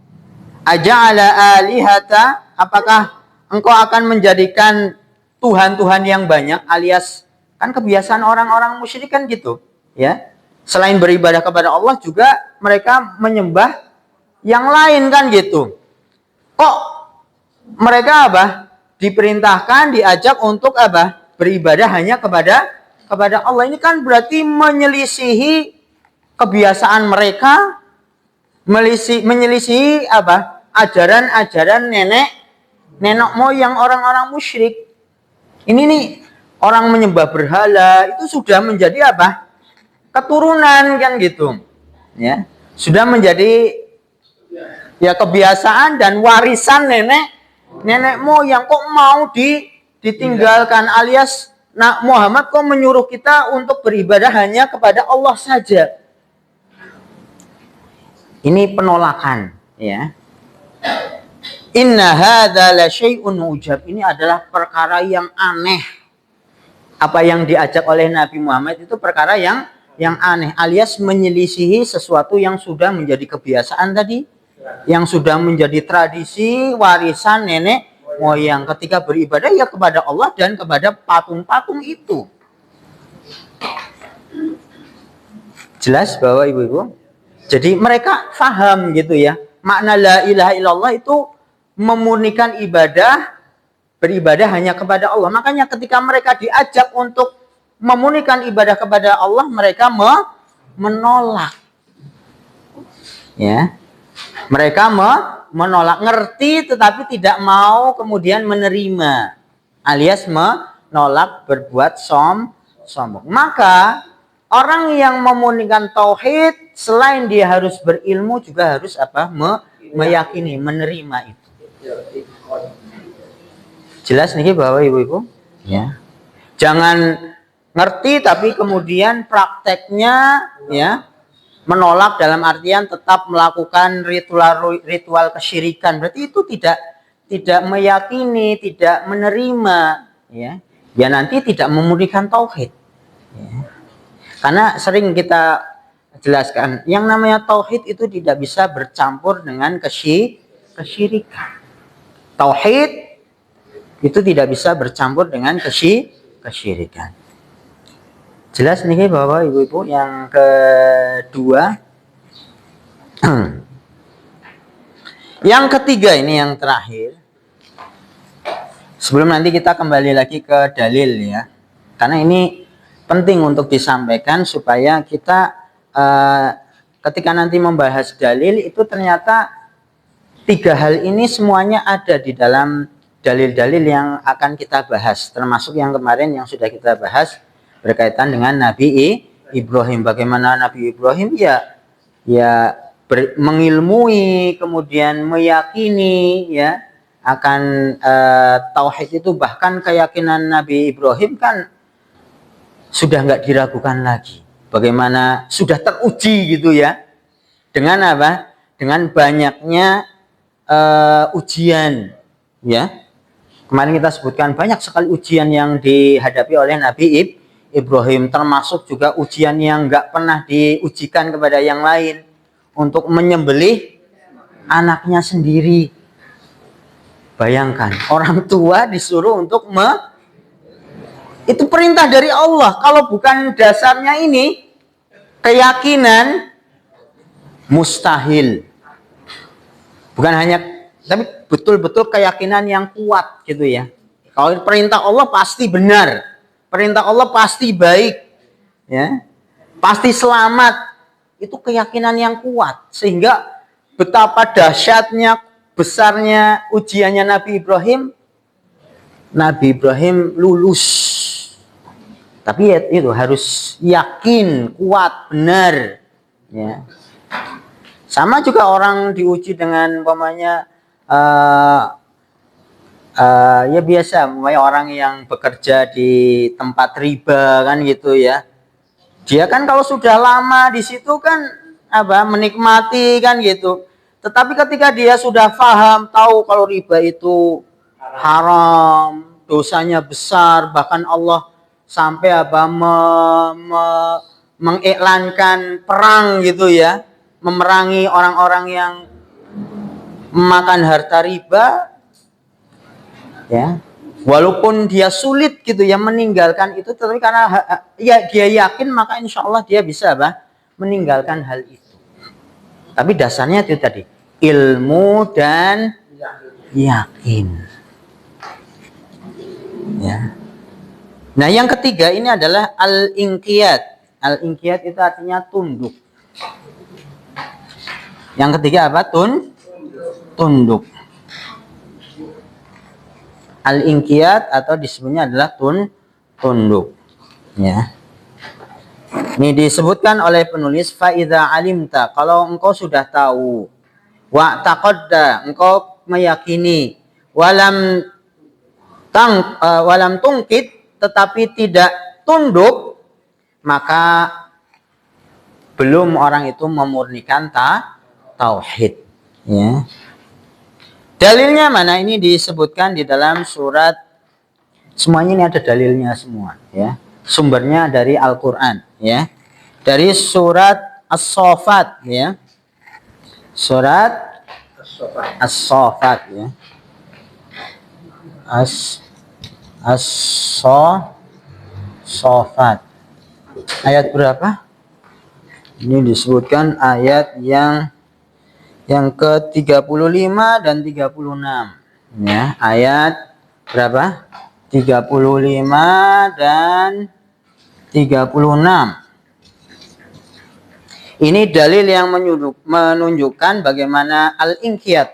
Aja'ala alihata, apakah engkau akan menjadikan Tuhan-Tuhan yang banyak, alias kan kebiasaan orang-orang musyrik kan gitu, ya. Selain beribadah kepada Allah juga mereka menyembah yang lain kan gitu. Kok mereka diperintahkan, diajak untuk beribadah hanya kepada Allah. Ini kan berarti menyelisihi kebiasaan mereka, menyelisihi ajaran-ajaran nenek moyang orang-orang musyrik. Ini nih, orang menyembah berhala itu sudah menjadi keturunan kan gitu, ya. Sudah menjadi ya kebiasaan dan warisan nenek moyang. Kok mau ditinggalkan, alias Muhammad kok menyuruh kita untuk beribadah hanya kepada Allah saja. Ini penolakan, ya. Inna hadza la syai'un ujab. Ini adalah perkara yang aneh. Apa yang diajak oleh Nabi Muhammad itu perkara yang yang aneh, alias menyelisihi sesuatu yang sudah menjadi kebiasaan tadi, yang sudah menjadi tradisi warisan nenek moyang ketika beribadah ya kepada Allah dan kepada patung-patung itu. Jelas bahwa ibu-ibu? Jadi mereka faham gitu ya. Makna la ilaha illallah itu memurnikan ibadah, beribadah hanya kepada Allah. Makanya ketika mereka diajak untuk memurnikan ibadah kepada Allah, mereka menolak. Ya. Mereka menolak, ngerti tetapi tidak mau kemudian menerima, alias menolak, berbuat sombong. Maka orang yang memurnikan tauhid selain dia harus berilmu juga harus apa? Meyakini, menerima itu. Jelas nih bahwa ibu-ibu? Ya. Jangan ngerti tapi kemudian prakteknya ya menolak dalam artian tetap melakukan ritual kesyirikan. Berarti itu tidak meyakini, tidak menerima ya. Ya nanti tidak memurnikan tauhid. Ya. Karena sering kita jelaskan yang namanya tauhid itu tidak bisa bercampur dengan kesyirikan. Tauhid itu tidak bisa bercampur dengan kesyirikan. Jelas nih bahwa ibu-ibu yang kedua. Yang ketiga ini yang terakhir. Sebelum nanti kita kembali lagi ke dalil ya. Karena ini penting untuk disampaikan supaya kita ketika nanti membahas dalil itu ternyata tiga hal ini semuanya ada di dalam dalil-dalil yang akan kita bahas. Termasuk yang kemarin yang sudah kita bahas berkaitan dengan Nabi Ibrahim. Bagaimana Nabi Ibrahim mengilmui kemudian meyakini ya akan tauhid itu, bahkan keyakinan Nabi Ibrahim kan sudah nggak diragukan lagi. Bagaimana sudah teruji gitu ya dengan apa? Dengan banyaknya ujian ya. Kemarin kita sebutkan banyak sekali ujian yang dihadapi oleh Nabi Ibrahim, termasuk juga ujian yang nggak pernah diujikan kepada yang lain untuk menyembelih anaknya sendiri. Bayangkan orang tua disuruh untuk itu perintah dari Allah. Kalau bukan dasarnya ini keyakinan mustahil. Bukan hanya tapi betul-betul keyakinan yang kuat gitu ya. Kalau perintah Allah pasti benar. Perintah Allah pasti baik, ya, pasti selamat. Itu keyakinan yang kuat. Sehingga betapa dahsyatnya, besarnya ujiannya Nabi Ibrahim. Nabi Ibrahim lulus. Tapi ya, itu harus yakin, kuat, benar. Ya. Sama juga orang diuji dengan umpamanya ya biasa, orang yang bekerja di tempat riba kan gitu ya. Dia kan kalau sudah lama di situ kan menikmati kan gitu. Tetapi ketika dia sudah paham, tahu kalau riba itu haram, dosanya besar, bahkan Allah sampai mengiklankan perang gitu ya, memerangi orang-orang yang memakan harta riba. Ya, walaupun dia sulit gitu ya meninggalkan itu, tetapi karena ya dia yakin, maka insya Allah dia bisa meninggalkan hal itu. Tapi dasarnya itu tadi, ilmu dan yakin. Ya. Nah yang ketiga ini adalah al-inqiyad. Al-inqiyad itu artinya tunduk. Yang ketiga apa? Tunduk. Al-inqiyad atau disebutnya adalah tunduk. Ya. Ini disebutkan oleh penulis fa idza alimta, kalau engkau sudah tahu, wa taqadda, engkau meyakini, walam tungkit, tetapi tidak tunduk, maka belum orang itu memurnikan tauhid. Ya. Dalilnya mana? Ini disebutkan di dalam surat, semuanya ini ada dalilnya semua ya. Sumbernya dari Al-Qur'an ya. dari surat As-Saffat ya. Surat As-Saffat ya. As-Saffat. Ayat berapa? Ini disebutkan ayat yang ke-35 dan 36 ya. Ayat berapa? 35 dan 36. Ini dalil yang menunjukkan bagaimana al-inqiyad,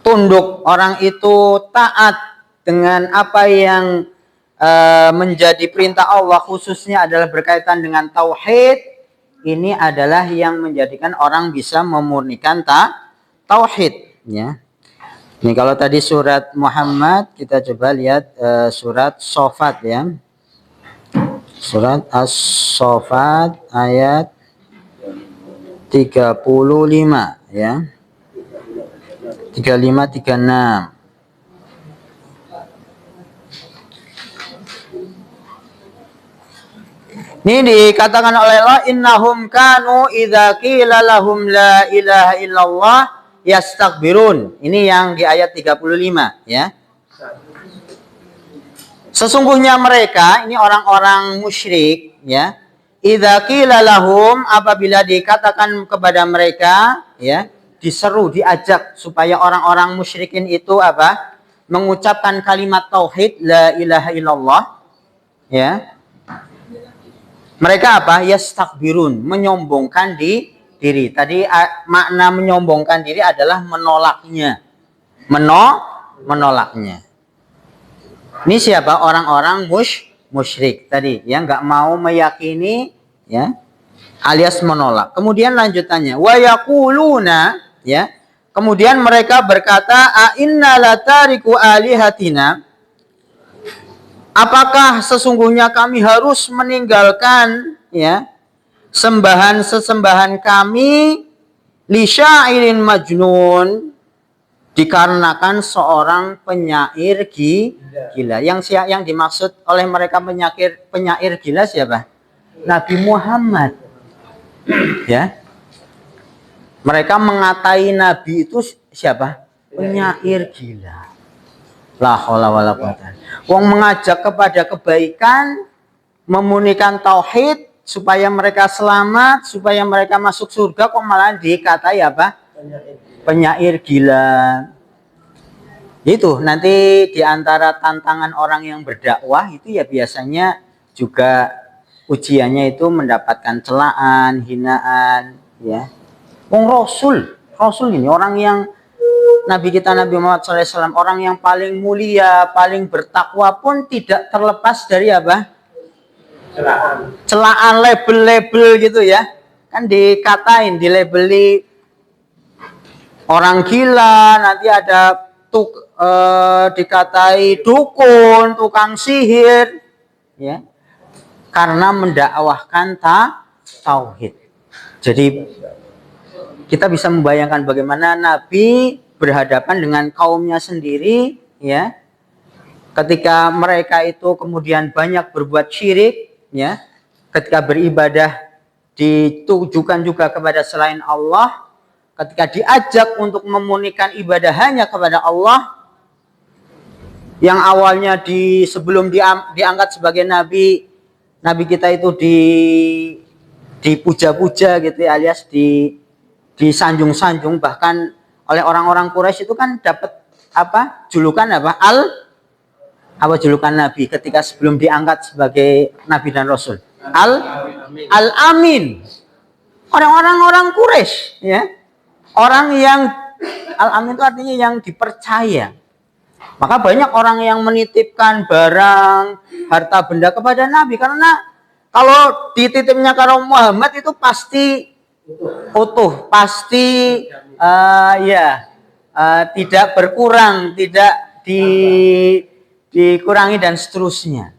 tunduk orang itu taat dengan apa yang menjadi perintah Allah, khususnya adalah berkaitan dengan tauhid. Ini adalah yang menjadikan orang bisa memurnikan tauhid ya. Ini kalau tadi surat Muhammad, kita coba lihat surat Saffat ya. Surat As-Saffat ayat 35 ya. 35 36. Ini dikatakan oleh Allah, innahum kanu idza qila lahum la ilaha illallah yastakbirun. Ini yang di ayat 35 ya. Sesungguhnya mereka, ini orang-orang musyrik ya. Idza qila lahum, apabila dikatakan kepada mereka ya, diseru, diajak supaya orang-orang musyrikin itu apa? Mengucapkan kalimat tauhid la ilaha illallah ya. Mereka apa? Yastakbirun, menyombongkan diri. Tadi makna menyombongkan diri adalah menolaknya. Menolaknya. Ini siapa? Orang-orang musyrik tadi, ya, nggak mau meyakini, ya, alias menolak. Kemudian lanjutannya, wa yaquluna, ya. Kemudian mereka berkata, a inna latariku alihatina. Apakah sesungguhnya kami harus meninggalkan ya sembahan-sesembahan kami li syairin majnun, dikarenakan seorang penyair gila. Yang dimaksud oleh mereka penyair gila siapa? Nabi Muhammad. Ya. Mereka mengatai Nabi itu siapa? Penyair gila. La haula wala quwata. Wong mengajak kepada kebaikan, memurnikan tauhid supaya mereka selamat, supaya mereka masuk surga, kok malah dikatai apa? Penyair gila. Itu nanti diantara tantangan orang yang berdakwah itu ya biasanya juga ujiannya itu mendapatkan celaan, hinaan, ya. Wong Rasul ini orang yang Nabi kita Nabi Muhammad SAW, orang yang paling mulia, paling bertakwa pun tidak terlepas dari apa? Celaan, label-label gitu ya. Kan dikatain, dilabeli orang gila, nanti ada dikatai dukun, tukang sihir, ya. Karena mendakwahkan tauhid. Jadi kita bisa membayangkan bagaimana Nabi berhadapan dengan kaumnya sendiri, ya. Ketika mereka itu kemudian banyak berbuat syirik, ya. Ketika beribadah ditujukan juga kepada selain Allah, ketika diajak untuk memurnikan ibadah hanya kepada Allah, yang awalnya sebelum diangkat sebagai nabi kita itu dipuja-puja gitu ya, alias disanjung-sanjung, bahkan oleh orang-orang Quraisy itu kan dapat apa? Julukan apa? Julukan Nabi ketika sebelum diangkat sebagai Nabi dan Rasul. Al-Amin. Orang-orang Quraisy, ya. Orang yang Al-Amin itu artinya yang dipercaya. Maka banyak orang yang menitipkan barang, harta benda kepada Nabi, karena kalau dititipnya ke Muhammad itu pasti utuh, pasti tidak berkurang, tidak dikurangi dan seterusnya.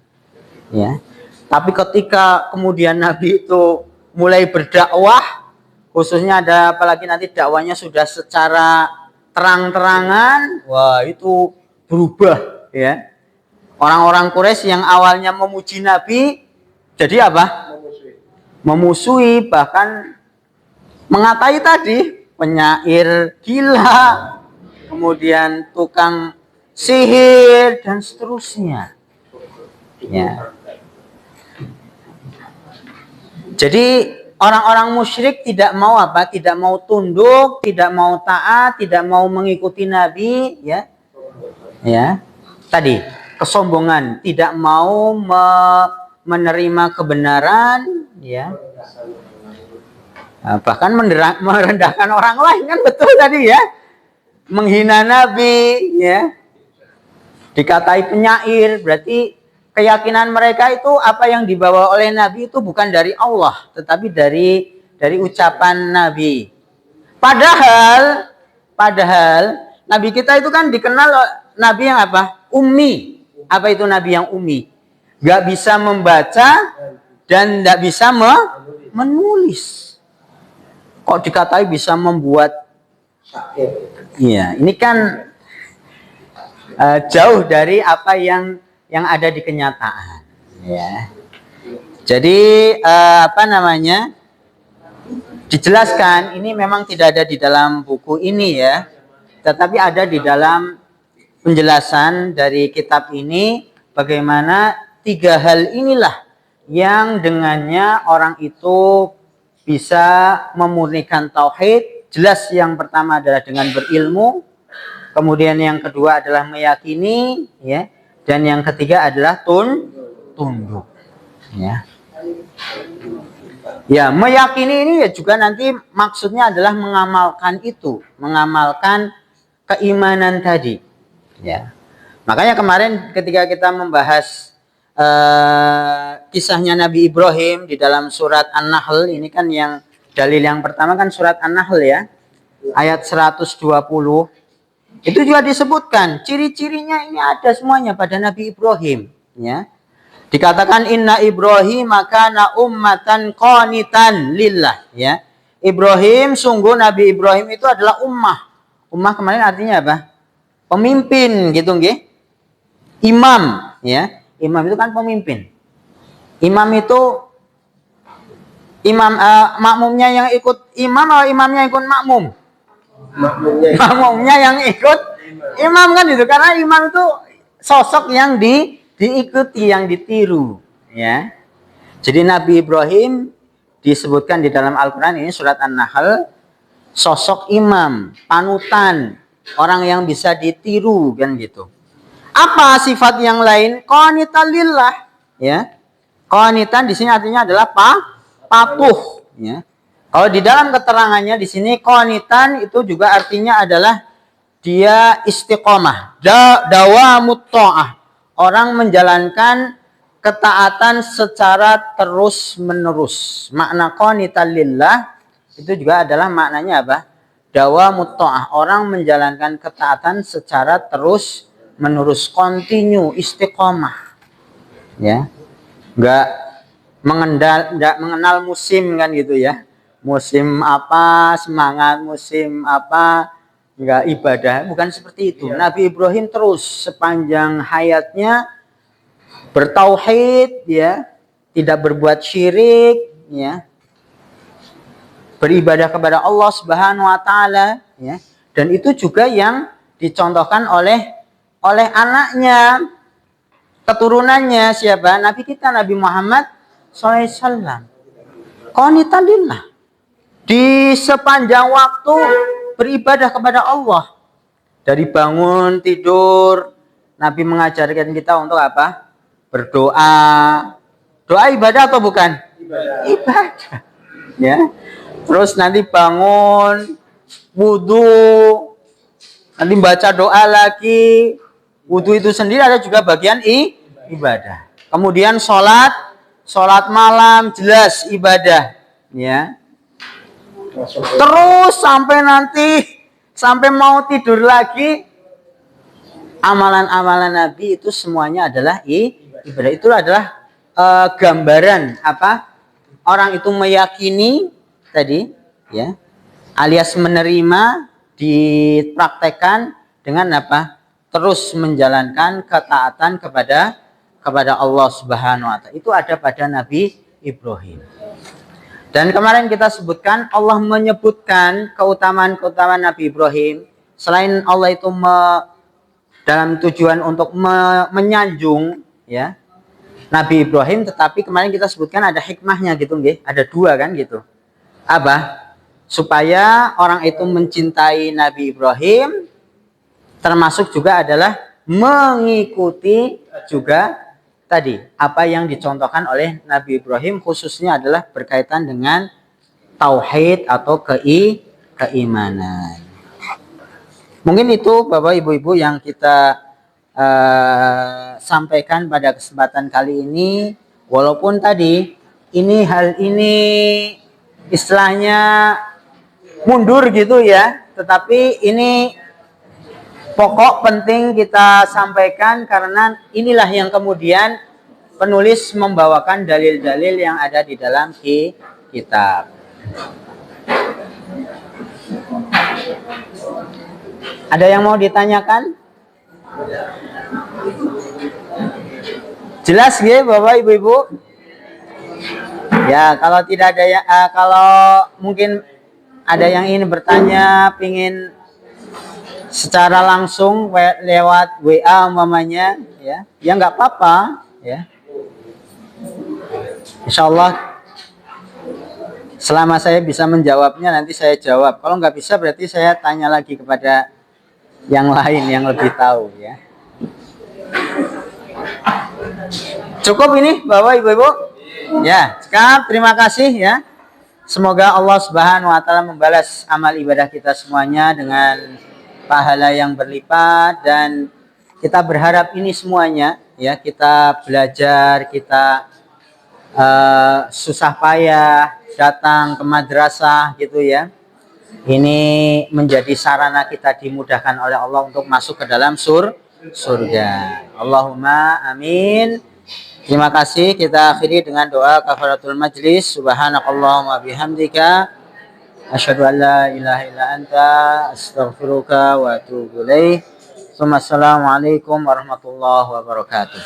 Ya. Tapi ketika kemudian Nabi itu mulai berdakwah, khususnya ada apalagi nanti dakwanya sudah secara terang-terangan, wah itu berubah, ya. Orang-orang Quraisy yang awalnya memuji Nabi jadi apa? memusuhi, bahkan mengatai tadi penyair gila, kemudian tukang sihir dan seterusnya. Ya. Jadi orang-orang musyrik tidak mau apa? Tidak mau tunduk, tidak mau taat, tidak mau mengikuti Nabi, ya. Ya. Tadi kesombongan, tidak mau menerima kebenaran, ya. Nah, bahkan merendahkan orang lain, kan betul tadi ya. Menghina Nabi, ya. Dikatai penyair, berarti keyakinan mereka itu apa yang dibawa oleh Nabi itu bukan dari Allah, tetapi dari ucapan Nabi. Padahal Nabi kita itu kan dikenal Nabi yang apa? Ummi. Apa itu Nabi yang ummi? Gak bisa membaca dan gak bisa menulis. Kok dikatai bisa membuat? Iya, ini kan jauh dari apa yang ada di kenyataan. Ya. Jadi dijelaskan ini memang tidak ada di dalam buku ini ya, tetapi ada di dalam penjelasan dari kitab ini bagaimana 3 hal inilah yang dengannya orang itu bisa memurnikan tauhid. Jelas yang pertama adalah dengan berilmu, kemudian yang kedua adalah meyakini, ya, dan yang ketiga adalah tunduk. Ya. Ya, meyakini ini ya juga nanti maksudnya adalah mengamalkan itu, mengamalkan keimanan tadi. Ya. Makanya kemarin ketika kita membahas kisahnya Nabi Ibrahim di dalam surat An-Nahl, ini kan yang dalil yang pertama kan surat An-Nahl ya, ayat 120. Itu juga disebutkan ciri-cirinya ini ada semuanya pada Nabi Ibrahim, ya. Dikatakan inna Ibrahim kana ummatan qanitan lillah, ya. Ibrahim, sungguh Nabi Ibrahim itu adalah ummah. Ummah kemarin artinya apa? Pemimpin gitu nggih. Imam, ya. Imam itu kan pemimpin. Imam itu makmumnya yang ikut imam atau imamnya ikut makmum? Makmumnya yang ikut imam kan itu, karena imam itu sosok yang diikuti, yang ditiru, ya. Jadi Nabi Ibrahim disebutkan di dalam Al-Quran ini surat An-Nahl, sosok imam, panutan, orang yang bisa ditiru kan gitu. Apa sifat yang lain? Qanitan lillah, ya. Qanitan di sini artinya adalah patuh, ya. Kalau di dalam keterangannya di sini qanitan itu juga artinya adalah dia istiqomah, dawamut ta'ah. Orang menjalankan ketaatan secara terus-menerus. Makna qanitan lillah itu juga adalah maknanya apa? Dawamut ta'ah. Orang menjalankan ketaatan secara terus-menerus, continue, istiqomah. Ya. Enggak mengenal musim kan gitu ya. Musim apa, semangat musim apa, enggak ibadah, bukan seperti itu. Ya. Nabi Ibrahim terus sepanjang hayatnya bertauhid, ya, tidak berbuat syirik, ya, beribadah kepada Allah Subhanahu wa taala, ya. Dan itu juga yang dicontohkan oleh anaknya, keturunannya siapa? Nabi kita Nabi Muhammad SAW. Qanitan lillah. Di sepanjang waktu beribadah kepada Allah. Dari bangun, tidur, Nabi mengajarkan kita untuk apa? Berdoa. Doa ibadah atau bukan? Ibadah. Ya. Terus nanti bangun, wudu, nanti baca doa lagi. Wudu itu sendiri ada juga bagian ibadah. Kemudian sholat malam jelas ibadah, ya. Terus sampai mau tidur lagi, amalan-amalan Nabi itu semuanya adalah ibadah. Itu adalah gambaran apa? Orang itu meyakini tadi, ya, alias menerima, dipraktekkan dengan apa? Terus menjalankan ketaatan kepada Allah Subhanahu wa taala. Itu ada pada Nabi Ibrahim. Dan kemarin kita sebutkan Allah menyebutkan keutamaan-keutamaan Nabi Ibrahim. Selain Allah itu dalam tujuan untuk menyanjung ya Nabi Ibrahim, tetapi kemarin kita sebutkan ada hikmahnya gitu nggih. Ada dua kan gitu. Apa? Supaya orang itu mencintai Nabi Ibrahim, termasuk juga adalah mengikuti juga tadi apa yang dicontohkan oleh Nabi Ibrahim, khususnya adalah berkaitan dengan tauhid atau keimanan. Mungkin itu Bapak Ibu-ibu yang kita sampaikan pada kesempatan kali ini. Walaupun tadi hal ini istilahnya mundur gitu ya, tetapi ini pokok penting kita sampaikan karena inilah yang kemudian penulis membawakan dalil-dalil yang ada di dalam kitab. Ada yang mau ditanyakan? Jelas ya Bapak Ibu-ibu? Ya, kalau tidak ada kalau mungkin ada yang ingin bertanya, pingin secara langsung lewat WA umpamanya ya nggak apa-apa ya. Insya Allah selama saya bisa menjawabnya nanti saya jawab. Kalau nggak bisa berarti saya tanya lagi kepada yang lain yang lebih tahu ya. Cukup ini Bapak Ibu-ibu? Ya, cekap, terima kasih ya. Semoga Allah Subhanahu wa taala membalas amal ibadah kita semuanya dengan pahala yang berlipat, dan kita berharap ini semuanya ya, kita belajar, kita susah payah datang ke madrasah gitu ya. Ini menjadi sarana kita dimudahkan oleh Allah untuk masuk ke dalam surga. Allahumma amin. Terima kasih. Kita akhiri dengan doa kafaratul majlis. Subhanakallahumma bihamdika asyhadu an la ilaha illa anta astaghfiruka wa atubu ilaik. Assalamualaikum warahmatullahi wabarakatuh.